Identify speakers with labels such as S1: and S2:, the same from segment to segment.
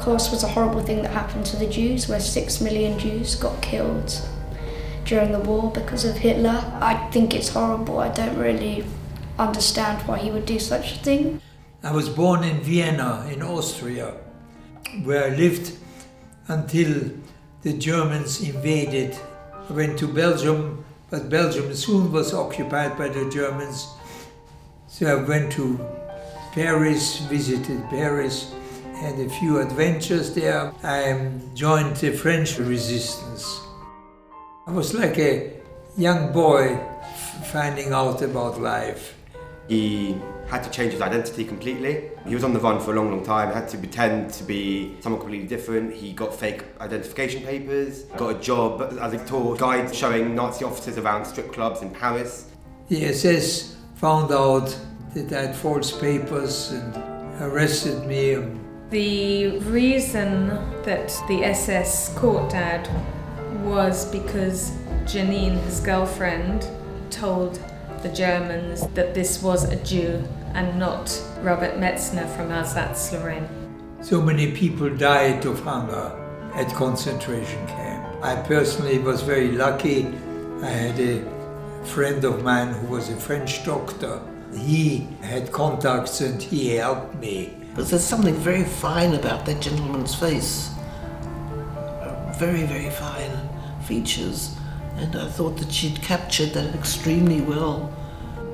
S1: Holocaust was a horrible thing that happened to the Jews, where 6 million Jews got killed during the war because of Hitler. I think it's horrible. I don't really understand why he would do such a thing.
S2: I was born in Vienna, in Austria, where I lived until the Germans invaded. I went to Belgium, but Belgium soon was occupied by the Germans. So I went to Paris, visited Paris, had a few adventures there. I joined the French resistance. I was like a young boy finding out about life.
S3: He had to change his identity completely. He was on the run for a long, long time. He had to pretend to be someone completely different. He got fake identification papers, got a job as a tour guide showing Nazi officers around strip clubs in Paris.
S2: The SS found out that I had false papers and arrested me.
S4: The reason that the SS caught Dad was because Janine, his girlfriend, told the Germans that this was a Jew and not Robert Metzner from Alsace-Lorraine.
S2: So many people died of hunger at concentration camp. I personally was very lucky. I had a friend of mine who was a French doctor. He had contacts and he helped me.
S5: But there's something very fine about that gentleman's face. Very, very fine features. And I thought that she'd captured that extremely well.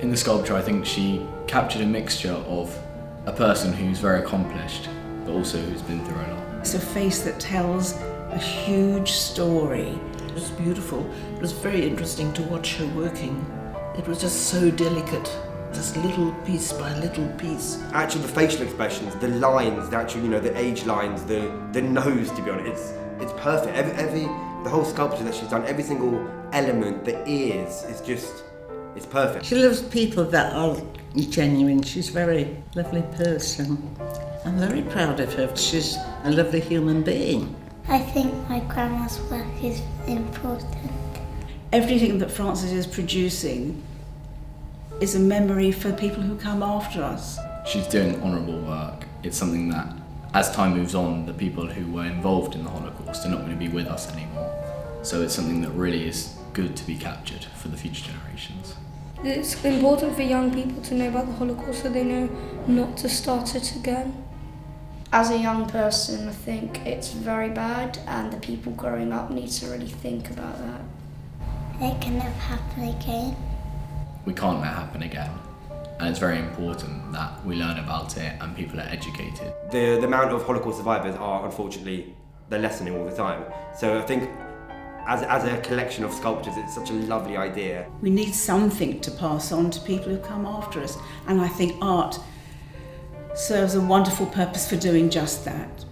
S6: In the sculpture, I think she captured a mixture of a person who's very accomplished, but also who's been through a lot.
S7: It's a face that tells a huge story.
S5: It was beautiful. It was very interesting to watch her working. It was just so delicate, just little piece by little piece.
S3: Actually, the facial expressions, the lines, the age lines, the nose, to be honest, it's perfect. The whole sculpture that she's done, every single element, the ears, it's perfect.
S8: She loves people that are genuine. She's a very lovely person. I'm very proud of her. She's a lovely human being.
S9: I think my grandma's work is important.
S7: Everything that Frances is producing is a memory for people who come after us.
S6: She's doing honourable work. It's something that, as time moves on, the people who were involved in the Holocaust are not going to be with us anymore. So it's something that really is good to be captured for the future generations.
S1: It's important for young people to know about the Holocaust so they know not to start it again. As a young person, I think it's very bad, and the people growing up need to really think about that.
S9: It can never happen again.
S6: We can't let it happen again. And it's very important that we learn about it and people are educated.
S3: The amount of Holocaust survivors are, unfortunately, they're lessening all the time. So I think as a collection of sculptures, it's such a lovely idea.
S7: We need something to pass on to people who come after us. And I think art serves a wonderful purpose for doing just that.